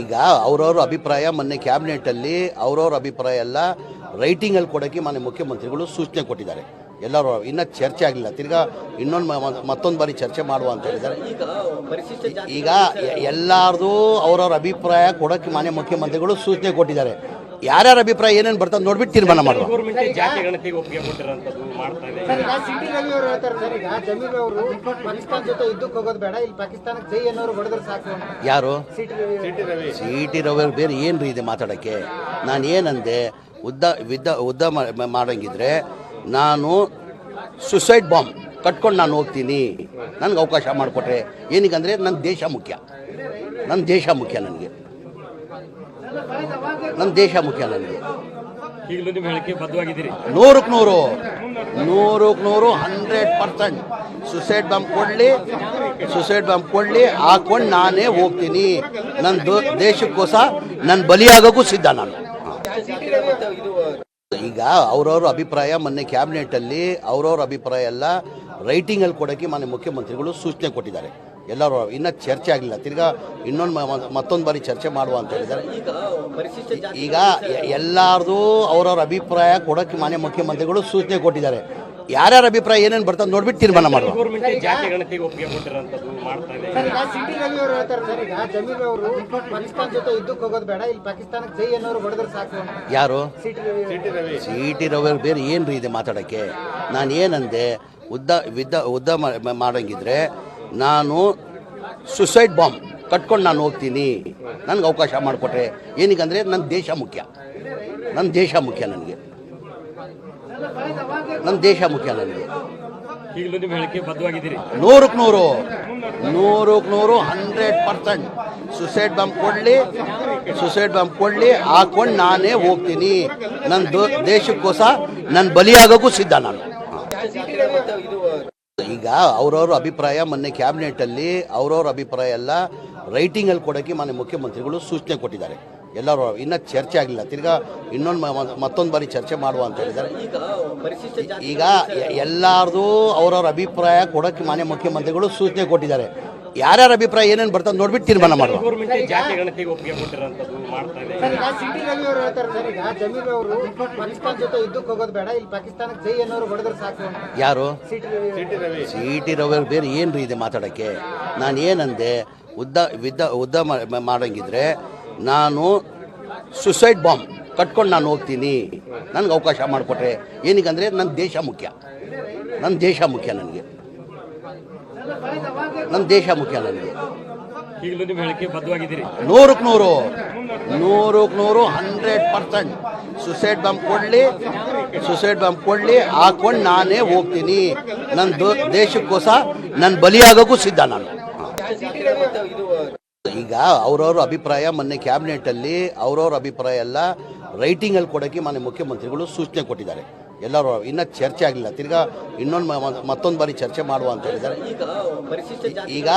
ಈಗ ಅವ್ರವ್ರ ಅಭಿಪ್ರಾಯ ಮೊನ್ನೆ ಕ್ಯಾಬಿನೆಟಲ್ಲಿ ಅವ್ರವ್ರ ಅಭಿಪ್ರಾಯ ಎಲ್ಲ ರೈಟಿಂಗಲ್ಲಿ ಕೊಡೋಕ್ಕೆ ಮಾನ್ಯ ಮುಖ್ಯಮಂತ್ರಿಗಳು ಸೂಚನೆ ಕೊಟ್ಟಿದ್ದಾರೆ. ಎಲ್ಲರೂ ಇನ್ನೂ ಚರ್ಚೆ ಆಗಲಿಲ್ಲ, ತಿರ್ಗಾ ಮತ್ತೊಂದು ಬಾರಿ ಚರ್ಚೆ ಮಾಡುವ ಅಂತ ಹೇಳಿದ್ದಾರೆ. ಈಗ ಎಲ್ಲಾರ್ದು ಅವ್ರವ್ರ ಅಭಿಪ್ರಾಯ ಕೊಡೋಕ್ಕೆ ಮಾನ್ಯ ಮುಖ್ಯಮಂತ್ರಿಗಳು ಸೂಚನೆ ಕೊಟ್ಟಿದ್ದಾರೆ. ಯಾರ್ಯಾರ ಅಭಿಪ್ರಾಯ ಏನೇನು ಬರ್ತದೆ ನೋಡ್ಬಿಟ್ಟು ತೀರ್ಮಾನ ಮಾಡುವ. ಯಾರು ಸಿ.ಟಿ. ರವಿ ಬೇರೆ ಏನ್ರಿ ಇದೆ ಮಾತಾಡೋಕ್ಕೆ? ನಾನು ಏನಂದೆ, ಉದ್ದ ಮಾಡಂಗಿದ್ರೆ ನಾನು ಸುಸೈಡ್ ಬಾಂಬ್ ಕಟ್ಕೊಂಡು ನಾನು ಹೋಗ್ತೀನಿ, ನನಗೆ ಅವಕಾಶ ಮಾಡಿಕೊಟ್ರೆ. ಏನಕ್ಕಂದರೆ ನನ್ನ ದೇಶ ಮುಖ್ಯ, ನನ್ನ ದೇಶ ಮುಖ್ಯ, ನನಗೆ ನನ್ನ ದೇಶ ಮುಖ್ಯ. ನನಗೆ 100% ಸುಸೈಡ್ ಬಾಂಬ್ ಕೊಡಲಿ ಹಾಕೊಂಡು ನಾನೇ ಹೋಗ್ತೀನಿ. ನನ್ನ ದೇಶಕ್ಕೋಸ್ಕರ ನನ್ನ ಬಲಿಯಾಗೋಕ್ಕೂ ಸಿದ್ಧ ನಾನು. ಈಗ ಅವ್ರವ್ರ ಅಭಿಪ್ರಾಯ ಮೊನ್ನೆ ಕ್ಯಾಬಿನೆಟಲ್ಲಿ ಅವ್ರವ್ರ ಅಭಿಪ್ರಾಯ ಎಲ್ಲ ರೈಟಿಂಗಲ್ಲಿ ಕೊಡೋಕ್ಕೆ ಮಾನ್ಯ ಮುಖ್ಯಮಂತ್ರಿಗಳು ಸೂಚನೆ ಕೊಟ್ಟಿದ್ದಾರೆ. ಎಲ್ಲರೂ ಇನ್ನೂ ಚರ್ಚೆ ಆಗಲಿಲ್ಲ, ತಿರ್ಗಾ ಮತ್ತೊಂದು ಬಾರಿ ಚರ್ಚೆ ಮಾಡುವ ಅಂತ ಹೇಳಿದ್ದಾರೆ. ಈಗ ಎಲ್ಲಾರ್ದು ಅವ್ರವ್ರ ಅಭಿಪ್ರಾಯ ಕೊಡೋಕ್ಕೆ ಮಾನ್ಯ ಮುಖ್ಯಮಂತ್ರಿಗಳು ಸೂಚನೆ ಕೊಟ್ಟಿದ್ದಾರೆ. ಯಾರ್ಯಾರ ಅಭಿಪ್ರಾಯ ಏನೇನು ಬರ್ತದೆ ನೋಡ್ಬಿಟ್ಟು ತೀರ್ಮಾನ ಮಾಡುವ. ಯಾರು ಸಿ.ಟಿ. ರವಿ ಬೇರೆ ಏನ್ರಿ ಇದೆ ಮಾತಾಡೋಕ್ಕೆ? ನಾನು ಏನಂದೆ, ಉದ್ದ ಮಾಡಂಗಿದ್ರೆ ನಾನು ಸುಸೈಡ್ ಬಾಂಬ್ ಕಟ್ಕೊಂಡು ನಾನು ಹೋಗ್ತೀನಿ, ನನಗೆ ಅವಕಾಶ ಮಾಡಿಕೊಟ್ರೆ. ಏನಕ್ಕಂದರೆ ನನ್ನ ದೇಶ ಮುಖ್ಯ, ನನ್ನ ದೇಶ ಮುಖ್ಯ, ನನಗೆ ನನ್ನ ದೇಶ ಮುಖ್ಯ. ನನಗೆ 100% ಸುಸೈಡ್ ಬಾಂಬ್ ಕೊಡಲಿ ಹಾಕೊಂಡು ನಾನೇ ಹೋಗ್ತೀನಿ. ನನ್ನ ದೇಶಕ್ಕೋಸ್ಕರ ನನ್ನ ಬಲಿಯಾಗೋಕ್ಕೂ ಸಿದ್ಧ ನಾನು. ಈಗ ಅವ್ರವ್ರ ಅಭಿಪ್ರಾಯ ಮೊನ್ನೆ ಕ್ಯಾಬಿನೆಟಲ್ಲಿ ಅವ್ರವ್ರ ಅಭಿಪ್ರಾಯ ಎಲ್ಲ ರೈಟಿಂಗಲ್ಲಿ ಕೊಡೋಕ್ಕೆ ಮಾನ್ಯ ಮುಖ್ಯಮಂತ್ರಿಗಳು ಸೂಚನೆ ಕೊಟ್ಟಿದ್ದಾರೆ. ಎಲ್ಲರೂ ಇನ್ನೂ ಚರ್ಚೆ ಆಗಲಿಲ್ಲ, ತಿರ್ಗಾ ಮತ್ತೊಂದು ಬಾರಿ ಚರ್ಚೆ ಮಾಡುವ ಅಂತ ಹೇಳಿದ್ದಾರೆ. ಈಗ ಎಲ್ಲಾರ್ದು ಅವ್ರವ್ರ ಅಭಿಪ್ರಾಯ ಕೊಡೋಕ್ಕೆ ಮಾನ್ಯ ಮುಖ್ಯಮಂತ್ರಿಗಳು ಸೂಚನೆ ಕೊಟ್ಟಿದ್ದಾರೆ. ಯಾರ್ಯಾರ ಅಭಿಪ್ರಾಯ ಏನೇನು ಬರ್ತದೆ ನೋಡ್ಬಿಟ್ಟು ತೀರ್ಮಾನ ಮಾಡುವ. ಯಾರು ಸಿ.ಟಿ. ರವಿ ಬೇರೆ ಏನ್ರಿ ಇದೆ ಮಾತಾಡೋಕ್ಕೆ? ನಾನು ಏನಂದೆ, ಉದ್ದ ಮಾಡಂಗಿದ್ರೆ ನಾನು ಸುಸೈಡ್ ಬಾಂಬ್ ಕಟ್ಕೊಂಡು ನಾನು ಹೋಗ್ತೀನಿ, ನನಗೆ ಅವಕಾಶ ಮಾಡಿಕೊಟ್ರೆ. ಏನಕ್ಕಂದರೆ ನನ್ನ ದೇಶ ಮುಖ್ಯ, ನನ್ನ ದೇಶ ಮುಖ್ಯ, ನನಗೆ ನನ್ನ ದೇಶ ಮುಖ್ಯ. ನನಗೆ 100% ಸುಸೈಡ್ ಬಾಂಬ್ ಕೊಡಲಿ ಹಾಕೊಂಡು ನಾನೇ ಹೋಗ್ತೀನಿ. ನನ್ನ ದೇಶಕ್ಕೋಸ್ಕರ ನನ್ನ ಬಲಿಯಾಗೋಕ್ಕೂ ಸಿದ್ಧ ನಾನು. ಈಗ ಅವ್ರವ್ರ ಅಭಿಪ್ರಾಯ ಮೊನ್ನೆ ಕ್ಯಾಬಿನೆಟಲ್ಲಿ ಅವ್ರವ್ರ ಅಭಿಪ್ರಾಯ ಎಲ್ಲ ರೈಟಿಂಗಲ್ಲಿ ಕೊಡೋಕ್ಕೆ ಮಾನ್ಯ ಮುಖ್ಯಮಂತ್ರಿಗಳು ಸೂಚನೆ ಕೊಟ್ಟಿದ್ದಾರೆ. ಎಲ್ಲರೂ ಇನ್ನೂ ಚರ್ಚೆ ಆಗಲಿಲ್ಲ, ತಿರ್ಗಾ ಮತ್ತೊಂದು ಬಾರಿ ಚರ್ಚೆ ಮಾಡುವ ಅಂತ ಹೇಳಿದ್ದಾರೆ. ಈಗ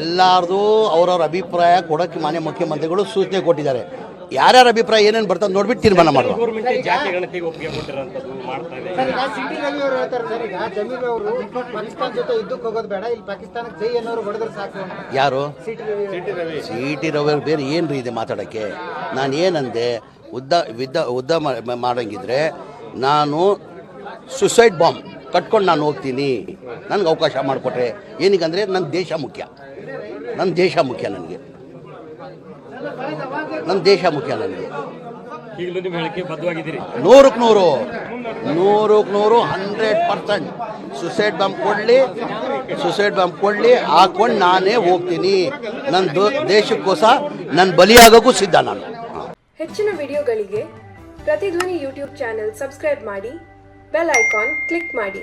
ಎಲ್ಲಾರ್ದು ಅವ್ರವ್ರ ಅಭಿಪ್ರಾಯ ಕೊಡೋಕ್ಕೆ ಮಾನ್ಯ ಮುಖ್ಯಮಂತ್ರಿಗಳು ಸೂಚನೆ ಕೊಟ್ಟಿದ್ದಾರೆ. ಯಾರ್ಯಾರ ಅಭಿಪ್ರಾಯ ಏನೇನು ಬರ್ತದೆ ನೋಡ್ಬಿಟ್ಟು ತೀರ್ಮಾನ ಮಾಡುವ. ಯಾರು ಸಿ.ಟಿ. ರವಿ ಬೇರೆ ಏನ್ರಿ ಇದೆ ಮಾತಾಡೋಕ್ಕೆ? ನಾನು ಏನಂದೆ, ಉದ್ದ ಮಾಡಂಗಿದ್ರೆ ನಾನು ಸುಸೈಡ್ ಬಾಂಬ್ ಕಟ್ಕೊಂಡು ನಾನು ಹೋಗ್ತೀನಿ, ನನಗೆ ಅವಕಾಶ ಮಾಡಿಕೊಟ್ರೆ. ಏನಕ್ಕಂದರೆ ನನ್ನ ದೇಶ ಮುಖ್ಯ, ನನ್ನ ದೇಶ ಮುಖ್ಯ, ನನಗೆ ನನ್ನ ದೇಶ ಮುಖ್ಯ. ನನಗೆ 100% ಸುಸೈಡ್ ಬಾಂಬ್ ಕೊಡಲಿ ಹಾಕೊಂಡು ನಾನೇ ಹೋಗ್ತೀನಿ. ನನ್ನ ದೇಶಕ್ಕೋಸ್ಕರ ನನ್ನ ಬಲಿಯಾಗೋಕ್ಕೂ ಸಿದ್ಧ ನಾನು. ಹೆಚ್ಚಿನ ವಿಡಿಯೋಗಳಿಗೆ ಪ್ರತಿಧ್ವನಿ ಯೂಟ್ಯೂಬ್ ಚಾನೆಲ್ ಸಬ್ಸ್ಕ್ರೈಬ್ ಮಾಡಿ, ಬೆಲ್ ಐಕಾನ್ ಕ್ಲಿಕ್ ಮಾಡಿ.